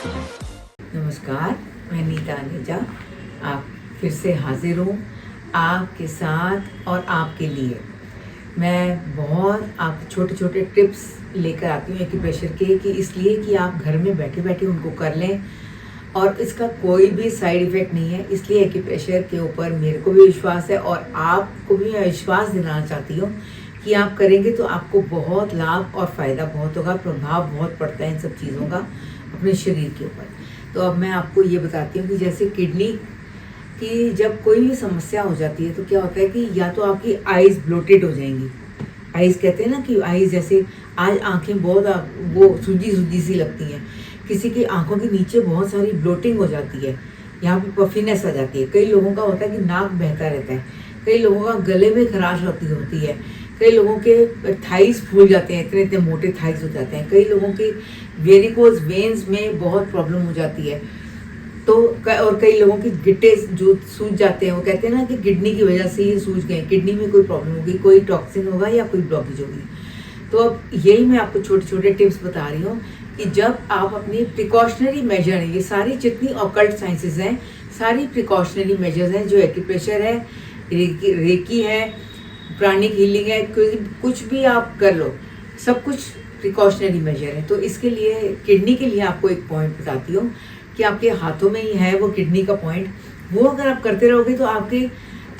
नमस्कार, मैं नीता अनेजा आप फिर से हाजिर हूँ आपके साथ और आपके लिए। मैं बहुत आप छोटे छोटे टिप्स लेकर आती हूँ एक्यूप्रेशर के, कि इसलिए कि आप घर में बैठे बैठे उनको कर लें और इसका कोई भी साइड इफ़ेक्ट नहीं है। इसलिए एक्यूप्रेशर के ऊपर मेरे को भी विश्वास है और आपको भी मैं विश्वास दिलाना चाहती हूँ कि आप करेंगे तो आपको बहुत लाभ और फ़ायदा बहुत होगा, प्रभाव बहुत पड़ता है इन सब चीज़ों का अपने शरीर के ऊपर। तो अब मैं आपको ये बताती हूँ कि जैसे किडनी की जब कोई भी समस्या हो जाती है तो क्या होता है कि या तो आपकी आइज़ ब्लोटेड हो जाएंगी। आइज़ कहते हैं ना कि आइज़ जैसे आज आंखें बहुत वो सूजी सूजी सी लगती हैं, किसी की आंखों के नीचे बहुत सारी ब्लोटिंग हो जाती है, यहाँ पे पफीनेस आ जाती है। कई लोगों का होता है कि नाक बहता रहता है, कई लोगों का गले में खराश होती है, कई लोगों के थाइस फूल जाते हैं, इतने इतने मोटे थाइस हो जाते हैं, कई लोगों की वेरिकोज वेन्स में बहुत प्रॉब्लम हो जाती है। तो और कई लोगों के गिट्टे जो सूज जाते हैं, वो कहते हैं ना कि किडनी की वजह से ये सूज गए, किडनी में कोई प्रॉब्लम होगी, कोई टॉक्सिन होगा या कोई ब्लॉकेज होगी। तो अब यही मैं आपको छोटे छोटे टिप्स बता रही हूँ कि जब आप अपनी प्रिकॉशनरी मेजर हैं, ये सारी जितनी ऑकल्ट साइंसेज हैं, सारी प्रिकॉशनरी मेजर्स हैं, जो एक्यूप्रेशर है, रेकी है, प्राणिक हीलिंग है, कुछ भी आप कर लो, सब कुछ प्रिकॉशनरी मेजर है। तो इसके लिए किडनी के लिए आपको एक पॉइंट बताती हूँ कि आपके हाथों में ही है वो किडनी का पॉइंट। वो अगर आप करते रहोगे तो आपके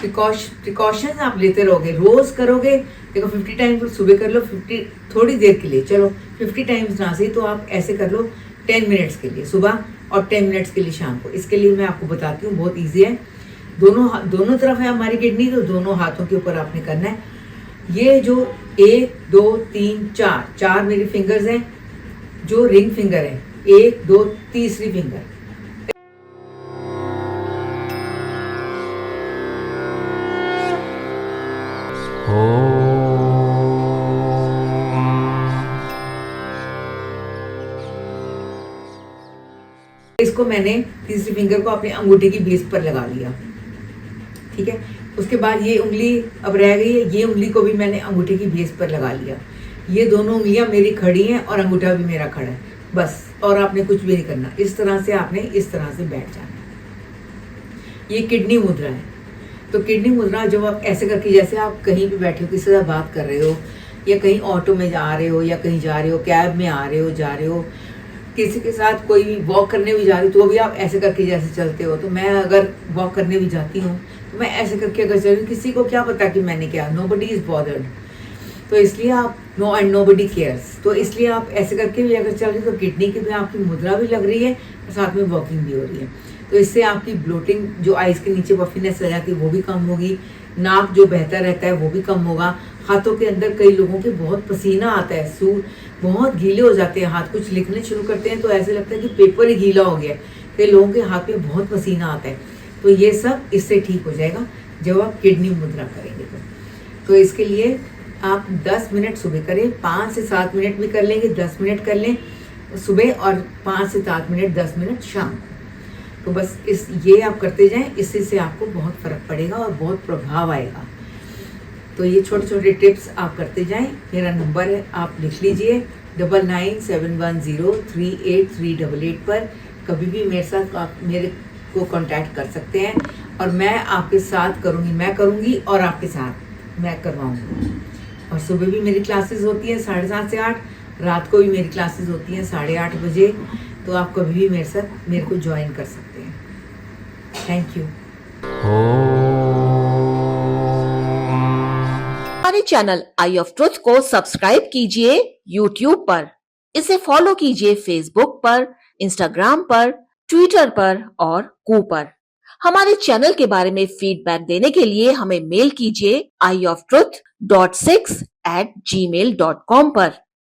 प्रिकॉशन आप लेते रहोगे, रोज करोगे। देखो 50 टाइम्स सुबह कर लो, 50 थोड़ी देर के लिए, चलो 50 टाइम्स ना सही तो आप ऐसे कर लो 10 मिनट्स के लिए सुबह और 10 मिनट्स के लिए शाम को। इसके लिए मैं आपको बताती हूँ, बहुत ईजी है। दोनों तरफ है हमारी किडनी, तो दोनों हाथों के ऊपर आपने करना है। ये जो 1 2 3 4 मेरी फिंगर्स हैं, जो रिंग फिंगर है, 1 2 तीसरी फिंगर, इसको मैंने तीसरी फिंगर को अपने अंगूठे की बेस पर लगा लिया, ठीक है। उसके बाद ये उंगली अब रह गई है, ये उंगली को भी मैंने अंगूठे की बेस पर लगा लिया। ये दोनों उंगलियां मेरी खड़ी हैं और अंगूठा भी मेरा खड़ा है, बस। और आपने कुछ भी नहीं करना, इस तरह से आपने इस तरह से बैठ जाना है। ये किडनी मुद्रा है। तो किडनी मुद्रा जब आप ऐसे करके, जैसे आप कहीं भी बैठे हो, किसी से बात कर रहे हो, या कहीं ऑटो में जा रहे हो, या कहीं जा रहे हो, कैब में आ रहे हो, जा रहे हो, किसी के साथ कोई भी वॉक करने भी जा रही हो, तो भी आप ऐसे करके जैसे चलते हो। तो मैं अगर वॉक करने भी जाती हूँ तो मैं ऐसे करके अगर चल रही हूँ, किसी को क्या पता कि मैंने क्या, नोबडी इज बॉदर्ड। तो इसलिए आप नोबडी केयर्स, तो इसलिए आप ऐसे करके भी अगर चल रही हो तो किडनी की भी आपकी मुद्रा भी लग रही है और साथ में वॉकिंग भी हो रही है। तो इससे आपकी ब्लोटिंग, जो आइज के नीचे पफीनेस रह जाती है, वो भी कम होगी। नाक जो बहता रहता है वो भी कम होगा। हाथों के अंदर कई लोगों के बहुत पसीना आता है, बहुत गीले हो जाते हैं हाथ। कुछ लिखने शुरू करते हैं तो ऐसे लगता है कि पेपर ही गीला हो गया। कई लोगों के हाथ में बहुत पसीना आता है। तो ये सब इससे ठीक हो जाएगा जब आप किडनी मुद्रा करेंगे। तो इसके लिए आप 10 मिनट सुबह करें, 5 से 7 मिनट भी कर लेंगे, 10 मिनट कर लें सुबह और 5 से 7 मिनट 10 मिनट शाम को। तो बस ये आप करते जाएं, इससे से आपको बहुत फर्क पड़ेगा और बहुत प्रभाव आएगा। तो ये छोटे छोटे टिप्स आप करते जाएं। मेरा नंबर है, आप लिख लीजिए 9971038388 पर। कभी भी मेरे साथ आप मेरे को कांटेक्ट कर सकते हैं और मैं आपके साथ करूँगी, मैं करूँगी और आपके साथ मैं करवाऊँगी। और सुबह भी मेरी क्लासेस होती हैं 7:30 से 8, रात को भी मेरी क्लासेस होती हैं 8:30 बजे। तो आप कभी भी मेरे को ज्वाइन कर सकते हैं। Thank you. हमारे चैनल आई ऑफ ट्रुथ को सब्सक्राइब कीजिए YouTube पर, इसे फॉलो कीजिए Facebook पर, Instagram पर, Twitter पर और कू पर। हमारे चैनल के बारे में फीडबैक देने के लिए हमें मेल कीजिए ioftruth.6@gmail.com पर।